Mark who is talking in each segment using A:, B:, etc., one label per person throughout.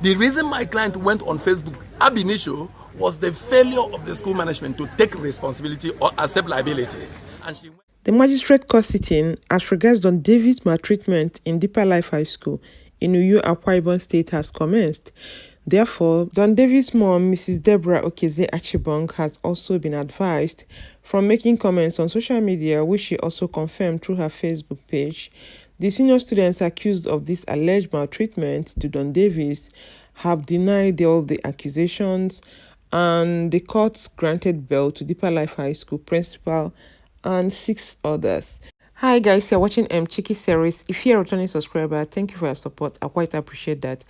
A: The reason my client went on Facebook ab initio was the failure of the school management to take responsibility or accept liability. And she went.
B: The magistrate court sitting as regards Don Davis' maltreatment in Deeper Life High School in Uyo, Akwa Ibom State has commenced. Therefore, Don Davis' mom, Mrs. Deborah Okeze Achibong, has also been advised from making comments on social media, which she also confirmed through her Facebook page. The senior students accused of this alleged maltreatment to Don Davis have denied all the accusations, and the court granted bail to Deeper Life High School principal and 6 others. Hi guys, you're watching Chiki series. If you're a returning subscriber, thank you for your support. I quite appreciate that.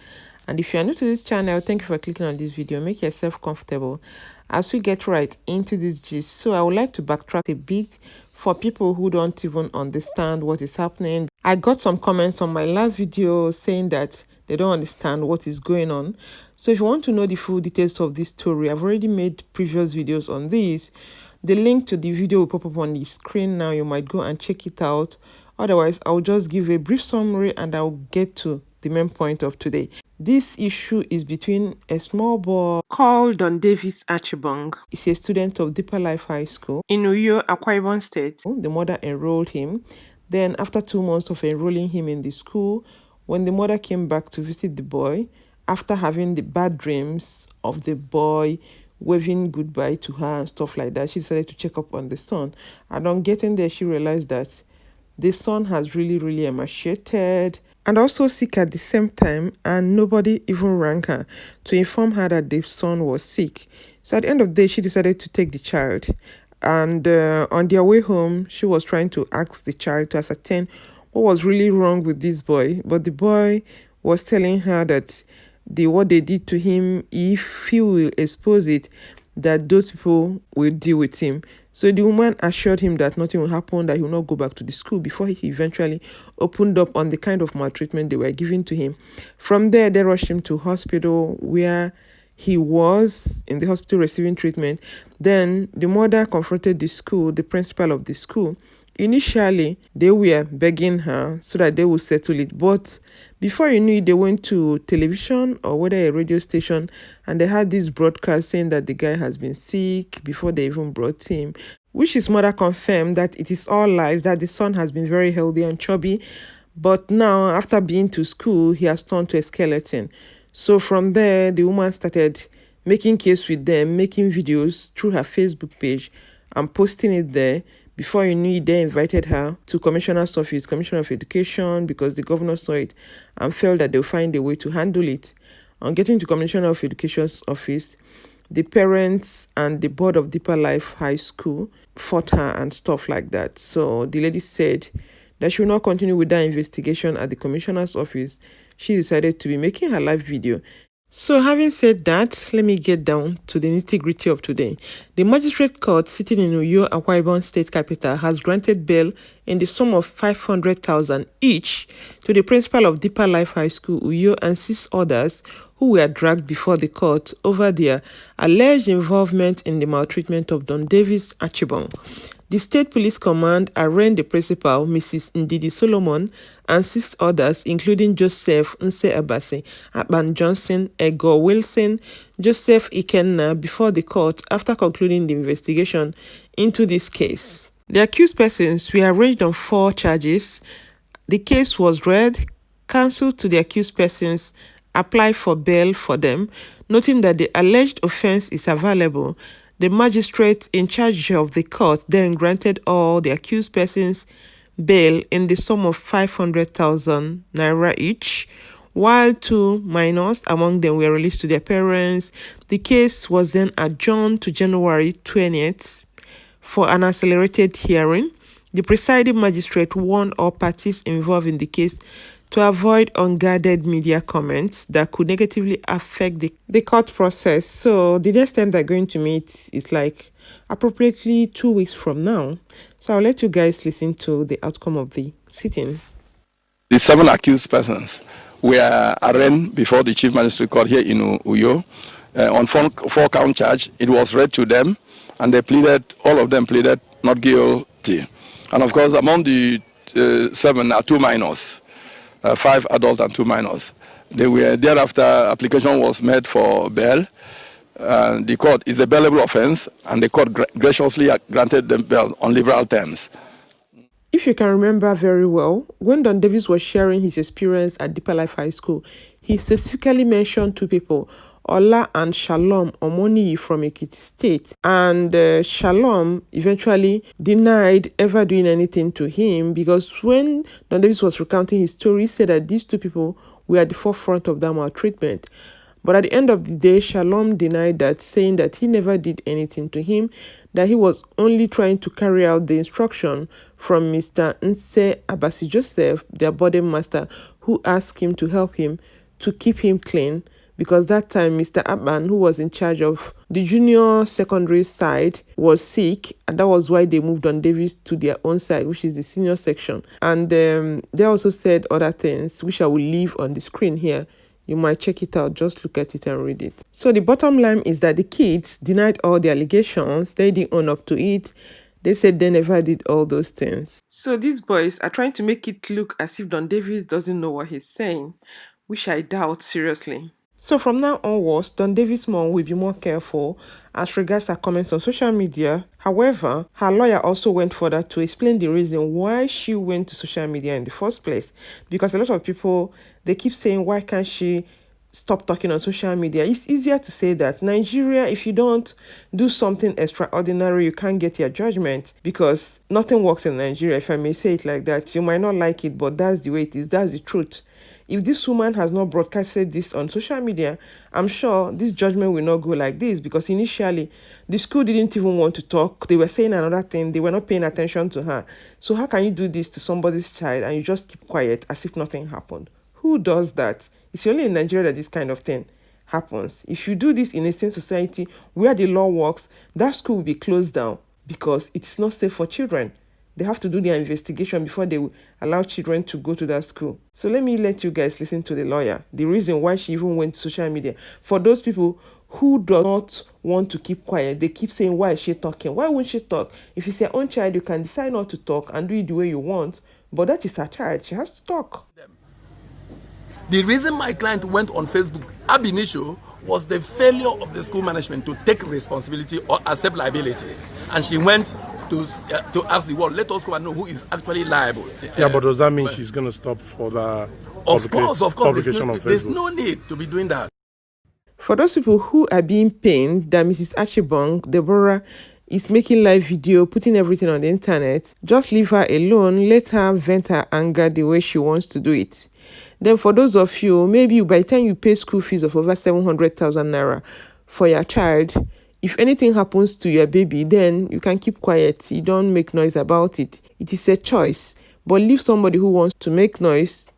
B: And if you're new to this channel, thank you for clicking on this video. Make yourself comfortable as we get right into this gist. So I would like to backtrack a bit for people who don't even understand what is happening. I got some comments on my last video saying that they don't understand what is going on. So if you want to know the full details of this story, I've already made previous videos on this. The link to the video will pop up on the screen now. You might go and check it out. Otherwise, I'll just give a brief summary and I'll get to the main point of today. This issue is between a small boy called Don Davis Achibong. He's a student of Deeper Life High School in Uyo, Akwa Ibom State. The mother enrolled him. Then after 2 months of enrolling him in the school, when the mother came back to visit the boy, after having the bad dreams of the boy waving goodbye to her and stuff like that, she decided to check up on the son. And on getting there, she realized that the son has really emaciated and also sick at the same time, and nobody even rang her to inform her that the son was sick. So at the end of the day, she decided to take the child. And on their way home, she was trying to ask the child to ascertain what was really wrong with this boy. But the boy was telling her that what they did to him, if he will expose it, that those people will deal with him. So the woman assured him that nothing will happen, that he will not go back to the school, before he eventually opened up on the kind of maltreatment they were giving to him. From there, they rushed him to hospital, where he was in the hospital receiving treatment. Then the mother confronted the school, the principal of the school. Initially, they were begging her so that they would settle it. But before you knew it, they went to television or whether a radio station, and they had this broadcast saying that the guy has been sick before they even brought him, which his mother confirmed that it is all lies, that the son has been very healthy and chubby. But now, after being to school, he has turned to a skeleton. So from there, the woman started making case with them, making videos through her Facebook page and posting it there. Before you knew it, they invited her to Commissioner's office, Commissioner of Education, because the governor saw it and felt that they'll find a way to handle it. On getting to Commissioner of Education's office, the parents and the board of Deeper Life High School fought her and stuff like that. So the lady said that she will not continue with that investigation at the Commissioner's office. She decided to be making her live video. So having said that, let me get down to the nitty-gritty of today. The magistrate court sitting in Uyo, Akwa Ibom State Capital has granted bail in the sum of 500,000 each to the principal of Deeper Life High School, Uyo, and 6 others who were dragged before the court over their alleged involvement in the maltreatment of Don Davis Achibong. The State Police Command arraigned the principal, Mrs. Ndidi Solomon, and 6 others, including Joseph Nse Abasi, Aban Johnson, Ego Wilson, Joseph Ikenna, before the court after concluding the investigation into this case. The accused persons were arraigned on 4 charges. The case was read, counsel to the accused persons applied for bail for them, noting that the alleged offense is available. The magistrate in charge of the court then granted all the accused persons bail in the sum of 500,000 naira each, while 2 minors among them were released to their parents. The case was then adjourned to January 20th for an accelerated hearing. The presiding magistrate warned all parties involved in the case to avoid unguarded media comments that could negatively affect the court process. So the next time they're going to meet is like appropriately 2 weeks from now. So I'll let you guys listen to the outcome of the sitting.
C: The 7 accused persons were arraigned before the Chief Magistrate Court here in Uyo on 4-count charge. It was read to them, and they pleaded, all of them pleaded not guilty. And of course, among the 7 are 2 minors. 5 adults and 2 minors. They were thereafter, application was made for bail. The court is a bailable offense, and the court graciously granted them bail on liberal terms.
B: If you can remember very well, when Don Davis was sharing his experience at Deeper Life High School, he specifically mentioned two people, Ola and Shalom Omoniyi from Ekiti State. And Shalom eventually denied ever doing anything to him, because when Don Davis was recounting his story, he said that these two people were at the forefront of that maltreatment. But at the end of the day, Shalom denied that, saying that he never did anything to him, that he was only trying to carry out the instruction from Mr. Nse Abasi Joseph, their boarding master, who asked him to help him to keep him clean, because that time Mr. Abban, who was in charge of the junior secondary side, was sick, and that was why they moved on Davis to their own side, which is the senior section. And they also said other things, which I will leave on the screen here. You might check it out, just look at it and read it. So the bottom line is that the kids denied all the allegations. They didn't own up to it. They said they never did all those things. So these boys are trying to make it look as if Don Davis doesn't know what he's saying, which I doubt seriously. So from now onwards, Don Davis' mom will be more careful as regards her comments on social media. However, her lawyer also went further to explain the reason why she went to social media in the first place. Because a lot of people, they keep saying, why can't she stop talking on social media? It's easier to say that Nigeria, if you don't do something extraordinary, you can't get your judgment, because nothing works in Nigeria, if I may say it like that. You might not like it, but that's the way it is. That's the truth. If this woman has not broadcasted this on social media, I'm sure this judgment will not go like this, because initially the school didn't even want to talk. They were saying another thing. They were not paying attention to her. So how can you do this to somebody's child and you just keep quiet as if nothing happened? Who does that? It's only in Nigeria that this kind of thing happens. If you do this in a sane society where the law works, that school will be closed down, because it's not safe for children. They have to do their investigation before they will allow children to go to that school. So let me let you guys listen to the lawyer, the reason why she even went to social media. For those people who do not want to keep quiet, they keep saying, why is she talking? Why won't she talk? If it's your own child, you can decide not to talk and do it the way you want, but that is her child. She has to talk.
A: The reason my client went on Facebook ab initio was the failure of the school management to take responsibility or accept liability. And she went to ask the world, let us come and know who is actually liable.
D: Yeah, but does that mean she's going to stop for the publication on Facebook?
A: There's no need to be doing that.
B: For those people who are being pained that Mrs. Achibong, Deborah, is making live video, putting everything on the internet, just leave her alone. Let her vent her anger the way she wants to do it. Then for those of you, maybe by the time you pay school fees of over 700,000 naira for your child, if anything happens to your baby, then you can keep quiet. You don't make noise about it. It is a choice. But leave somebody who wants to make noise,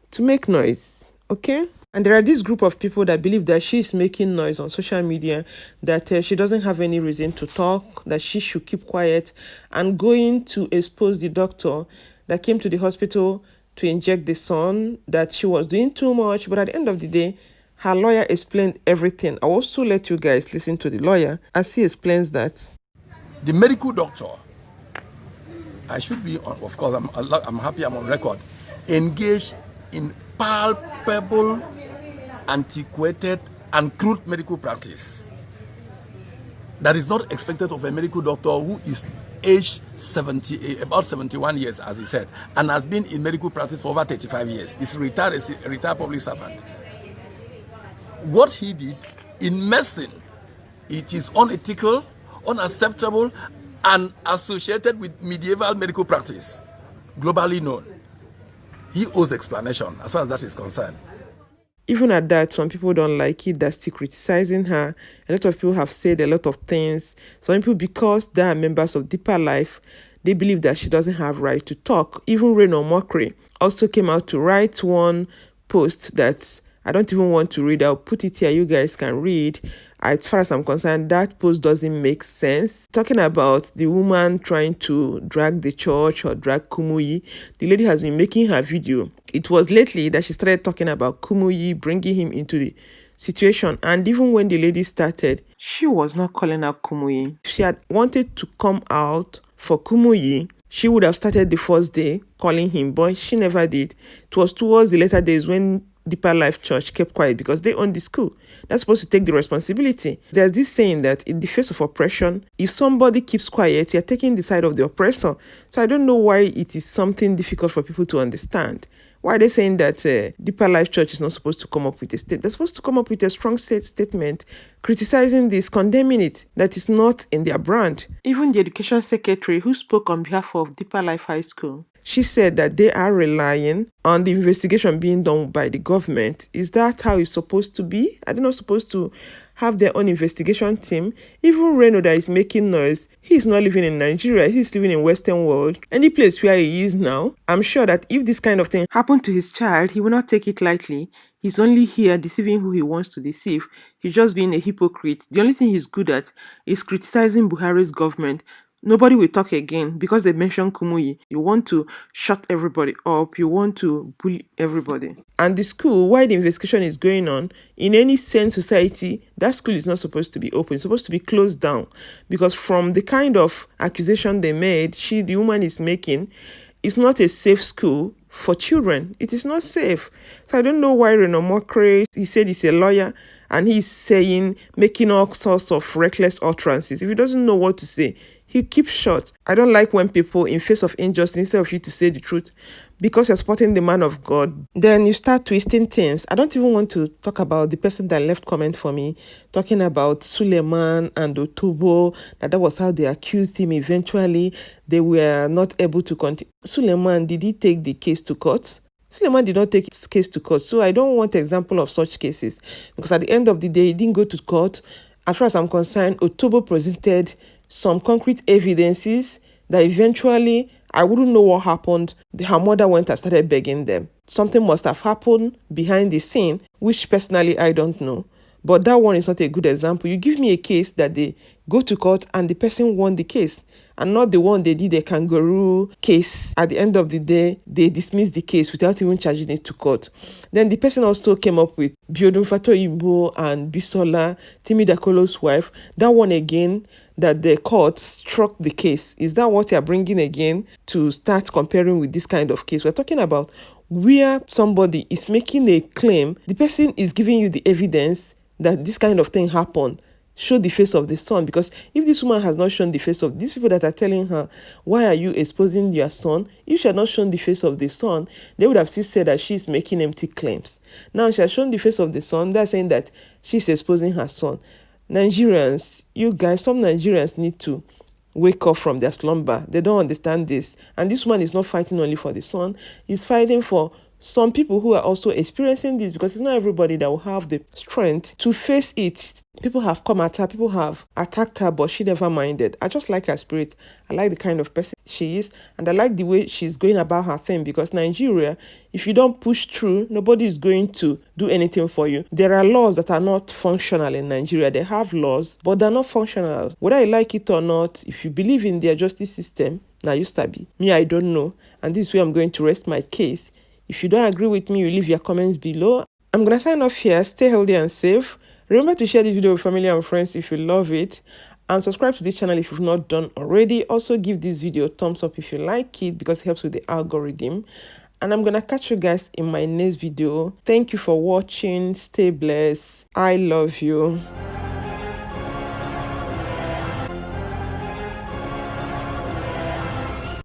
B: okay? And there are this group of people that believe that she is making noise on social media, that she doesn't have any reason to talk, that she should keep quiet, and going to expose the doctor that came to the hospital to inject the son, that she was doing too much. But at the end of the day, her lawyer explained everything. I'll also let you guys listen to the lawyer as he explains that.
A: The medical doctor, I should be, of course, I'm happy I'm on record, engaged in palpable, antiquated, and crude medical practice that is not expected of a medical doctor who is aged about 71 years, as he said, and has been in medical practice for over 35 years. He's a retired public servant. What he did in medicine, it is unethical, unacceptable, and associated with medieval medical practice, globally known. He owes explanation as far as that is concerned.
B: Even at that, some people don't like it. They're still criticizing her. A lot of people have said a lot of things. Some people, because they are members of Deeper Life, they believe that she doesn't have right to talk. Even Reno Omokri also came out to write one post that I don't even want to read. I'll put it here. You guys can read. As far as I'm concerned, that post doesn't make sense. Talking about the woman trying to drag the church or drag Kumuyi, the lady has been making her video. It was lately that she started talking about Kumuyi, bringing him into the situation. And even when the lady started, she was not calling out Kumuyi. If she had wanted to come out for Kumuyi, she would have started the first day calling him, but she never did. It was towards the later days when Deeper Life Church kept quiet because they own the school. They're supposed to take the responsibility. There's this saying that in the face of oppression, if somebody keeps quiet, you're taking the side of the oppressor. So I don't know why it is something difficult for people to understand. Why are they saying that Deeper Life Church is not supposed to come up with a statement? They're supposed to come up with a strong statement criticizing this, condemning it, that is not in their brand. Even the education secretary who spoke on behalf of Deeper Life High School, she said that they are relying on the investigation being done by the government. Is that how it's supposed to be? Are they not supposed to have their own investigation team? Even Reno that is making noise, he's not living in Nigeria, he's living in Western world. Any place where he is now, I'm sure that if this kind of thing happened to his child, he will not take it lightly. He's only here deceiving who he wants to deceive. He's just being a hypocrite. The only thing he's good at is criticizing Buhari's government. Nobody will talk again because they mentioned Kumuyi. You want to shut everybody up. You want to bully everybody. And the school, while the investigation is going on, in any sane society, that school is not supposed to be open. It's supposed to be closed down. Because from the kind of accusation they made, the woman is making, it's not a safe school for children. It is not safe. So I don't know why Reno Omokri, he said he's a lawyer, and he's saying, making all sorts of reckless utterances. If he doesn't know what to say, he keeps short. I don't like when people, in face of injustice, instead of you to say the truth, because you're supporting the man of God, then you start twisting things. I don't even want to talk about the person that left comment for me, talking about Suleiman and Otobo, that was how they accused him. Eventually, they were not able to continue. Suleiman, did he take the case to court? Suleiman did not take his case to court. So I don't want an example of such cases, because at the end of the day, he didn't go to court. As far as I'm concerned, Otobo presented some concrete evidences that eventually, I wouldn't know what happened. Her mother went and started begging them. Something must have happened behind the scene, which personally I don't know. But that one is not a good example. You give me a case that they go to court and the person won the case, and not the one they did a kangaroo case. At the end of the day, they dismissed the case without even charging it to court. Then the person also came up with Biodun Fatoyimbo and Bisola, Timi Dakolo's wife. That one again, that the court struck the case. Is that what you're bringing again to start comparing with this kind of case? We're talking about where somebody is making a claim, the person is giving you the evidence that this kind of thing happened. Show the face of the son. Because if this woman has not shown the face of these people that are telling her, why are you exposing your son? If she had not shown the face of the son, they would have still said that she's making empty claims. Now she has shown the face of the son. They're saying that she's exposing her son. Nigerians, you guys, some Nigerians need to wake up from their slumber. They don't understand this. And this woman is not fighting only for the son. He's fighting for some people who are also experiencing this, because it's not everybody that will have the strength to face it. People have come at her, people have attacked her, but she never minded. I just like her spirit. I like the kind of person she is, and I like the way she's going about her thing, because Nigeria, if you don't push through, nobody is going to do anything for you. There are laws that are not functional in Nigeria. They have laws, but they're not functional. Whether you like it or not, if you believe in their justice system, now you stabi. Me, I don't know. And this is where I'm going to rest my case. If you don't agree with me, you leave your comments below. I'm going to sign off here. Stay healthy and safe. Remember to share this video with family and friends if you love it. And subscribe to this channel if you've not done already. Also give this video a thumbs up if you like it, because it helps with the algorithm. And I'm going to catch you guys in my next video. Thank you for watching. Stay blessed. I love you.